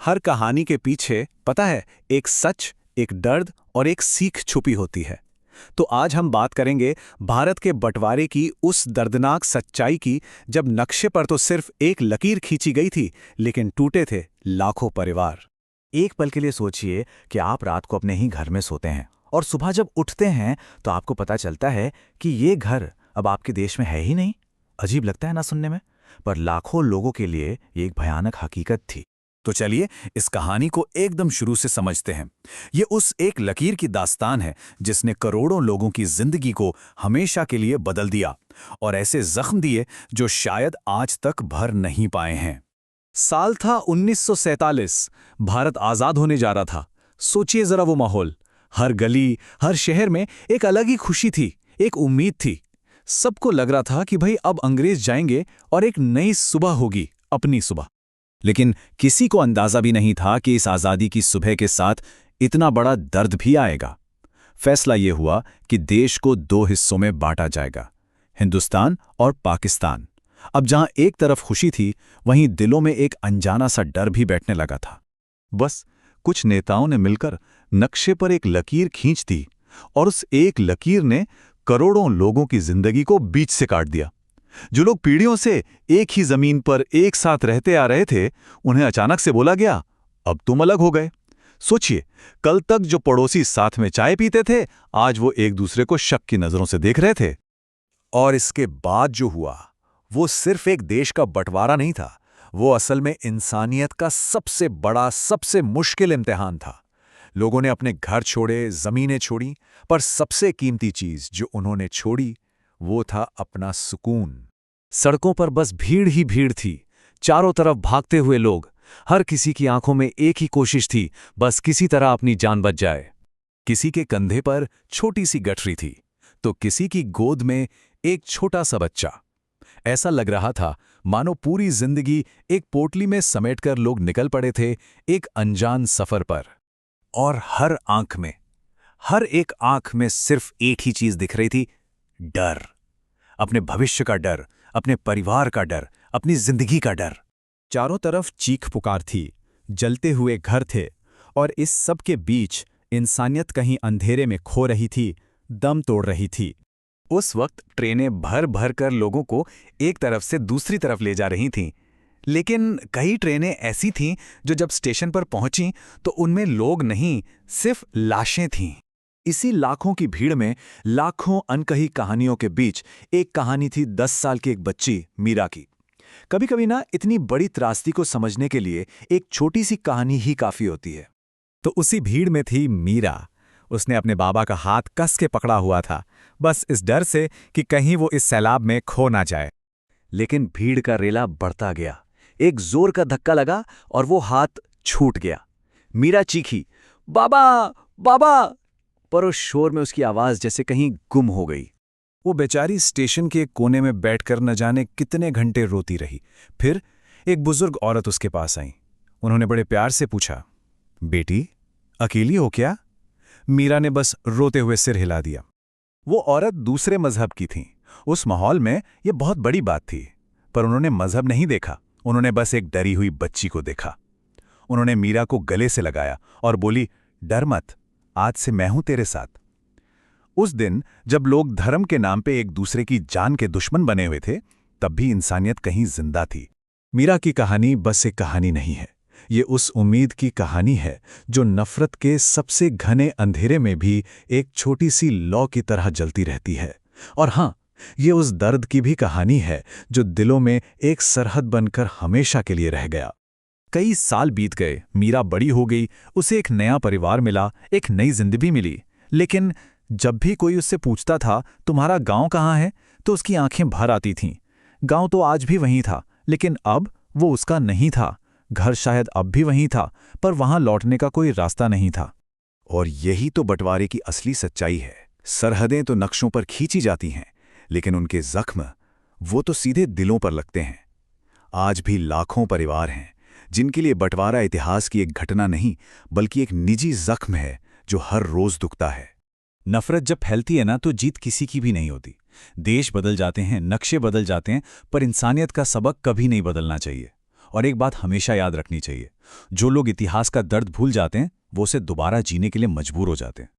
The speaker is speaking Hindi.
हर कहानी के पीछे पता है एक सच, एक दर्द और एक सीख छुपी होती है। तो आज हम बात करेंगे भारत के बंटवारे की उस दर्दनाक सच्चाई की, जब नक्शे पर तो सिर्फ एक लकीर खींची गई थी, लेकिन टूटे थे लाखों परिवार। एक पल के लिए सोचिए कि आप रात को अपने ही घर में सोते हैं और सुबह जब उठते हैं तो आपको पता चलता है कि ये घर अब आपके देश में है ही नहीं। अजीब लगता है ना सुनने में, पर लाखों लोगों के लिए ये एक भयानक हकीकत थी। तो चलिए इस कहानी को एकदम शुरू से समझते हैं। ये उस एक लकीर की दास्तान है जिसने करोड़ों लोगों की जिंदगी को हमेशा के लिए बदल दिया और ऐसे जख्म दिए जो शायद आज तक भर नहीं पाए हैं। साल था 1947। भारत आजाद होने जा रहा था। सोचिए जरा वो माहौल। हर गली, हर शहर में एक अलग ही खुशी थी, एक उम्मीद थी। सबको लग रहा था कि भाई अब अंग्रेज जाएंगे और एक नई सुबह होगी, अपनी सुबह। लेकिन किसी को अंदाजा भी नहीं था कि इस आज़ादी की सुबह के साथ इतना बड़ा दर्द भी आएगा। फैसला ये हुआ कि देश को दो हिस्सों में बांटा जाएगा, हिंदुस्तान और पाकिस्तान। अब जहां एक तरफ खुशी थी, वहीं दिलों में एक अनजाना सा डर भी बैठने लगा था। बस कुछ नेताओं ने मिलकर नक्शे पर एक लकीर खींच दी और उस एक लकीर ने करोड़ों लोगों की जिंदगी को बीच से काट दिया। जो लोग पीढ़ियों से एक ही जमीन पर एक साथ रहते आ रहे थे, उन्हें अचानक से बोला गया, अब तुम अलग हो गए। सोचिए, कल तक जो पड़ोसी साथ में चाय पीते थे, आज वो एक दूसरे को शक की नजरों से देख रहे थे। और इसके बाद जो हुआ, वो सिर्फ एक देश का बंटवारा नहीं था, वो असल में इंसानियत का सबसे बड़ा, सबसे मुश्किल इम्तिहान था। लोगों ने अपने घर छोड़े, जमीनें छोड़ी, पर सबसे कीमती चीज जो उन्होंने छोड़ी वो था अपना सुकून। सड़कों पर बस भीड़ ही भीड़ थी, चारों तरफ भागते हुए लोग। हर किसी की आंखों में एक ही कोशिश थी, बस किसी तरह अपनी जान बच जाए। किसी के कंधे पर छोटी सी गठरी थी, तो किसी की गोद में एक छोटा सा बच्चा। ऐसा लग रहा था मानो पूरी जिंदगी एक पोटली में समेटकर लोग निकल पड़े थे एक अनजान सफर पर। और हर आंख में, हर एक आंख में सिर्फ एक ही चीज दिख रही थी, डर। अपने भविष्य का डर, अपने परिवार का डर, अपनी जिंदगी का डर। चारों तरफ चीख पुकार थी, जलते हुए घर थे, और इस सब के बीच इंसानियत कहीं अंधेरे में खो रही थी, दम तोड़ रही थी। उस वक्त ट्रेनें भर भर कर लोगों को एक तरफ से दूसरी तरफ ले जा रही थीं। लेकिन कई ट्रेनें ऐसी थीं जो जब स्टेशन पर पहुंचीं तो उनमें लोग नहीं, सिर्फ लाशें थीं। इसी लाखों की भीड़ में, लाखों अनकही कहानियों के बीच एक कहानी थी 10 साल की एक बच्ची मीरा की। कभी कभी ना इतनी बड़ी त्रासदी को समझने के लिए एक छोटी सी कहानी ही काफी होती है। तो उसी भीड़ में थी मीरा। उसने अपने बाबा का हाथ कस के पकड़ा हुआ था, बस इस डर से कि कहीं वो इस सैलाब में खो ना जाए। लेकिन भीड़ का रेला बढ़ता गया। एक जोर का धक्का लगा और वो हाथ छूट गया। मीरा चीखी, बाबा बाबा, पर उस शोर में उसकी आवाज जैसे कहीं गुम हो गई। वो बेचारी स्टेशन के एक कोने में बैठकर न जाने कितने घंटे रोती रही। फिर एक बुजुर्ग औरत उसके पास आई। उन्होंने बड़े प्यार से पूछा, बेटी अकेली हो क्या? मीरा ने बस रोते हुए सिर हिला दिया। वो औरत दूसरे मजहब की थी। उस माहौल में ये बहुत बड़ी बात थी, पर उन्होंने मजहब नहीं देखा, उन्होंने बस एक डरी हुई बच्ची को देखा। उन्होंने मीरा को गले से लगाया और बोली, डर मत, आज से मैं हूं तेरे साथ। उस दिन जब लोग धर्म के नाम पे एक दूसरे की जान के दुश्मन बने हुए थे, तब भी इंसानियत कहीं जिंदा थी। मीरा की कहानी बस एक कहानी नहीं है, ये उस उम्मीद की कहानी है जो नफरत के सबसे घने अंधेरे में भी एक छोटी सी लौ की तरह जलती रहती है। और हाँ, ये उस दर्द की भी कहानी है जो दिलों में एक सरहद बनकर हमेशा के लिए रह गया। कई साल बीत गए, मीरा बड़ी हो गई, उसे एक नया परिवार मिला, एक नई जिंदगी मिली। लेकिन जब भी कोई उससे पूछता था, तुम्हारा गांव कहाँ है, तो उसकी आंखें भर आती थीं। गांव तो आज भी वहीं था, लेकिन अब वो उसका नहीं था। घर शायद अब भी वहीं था, पर वहां लौटने का कोई रास्ता नहीं था। और यही तो बंटवारे की असली सच्चाई है। सरहदें तो नक्शों पर खींची जाती हैं, लेकिन उनके जख्म, वो तो सीधे दिलों पर लगते हैं। आज भी लाखों परिवार हैं जिनके लिए बंटवारा इतिहास की एक घटना नहीं, बल्कि एक निजी जख्म है जो हर रोज दुखता है। नफरत जब फैलती है ना, तो जीत किसी की भी नहीं होती। देश बदल जाते हैं, नक्शे बदल जाते हैं, पर इंसानियत का सबक कभी नहीं बदलना चाहिए। और एक बात हमेशा याद रखनी चाहिए, जो लोग इतिहास का दर्द भूल जाते हैं वो उसे दोबारा जीने के लिए मजबूर हो जाते हैं।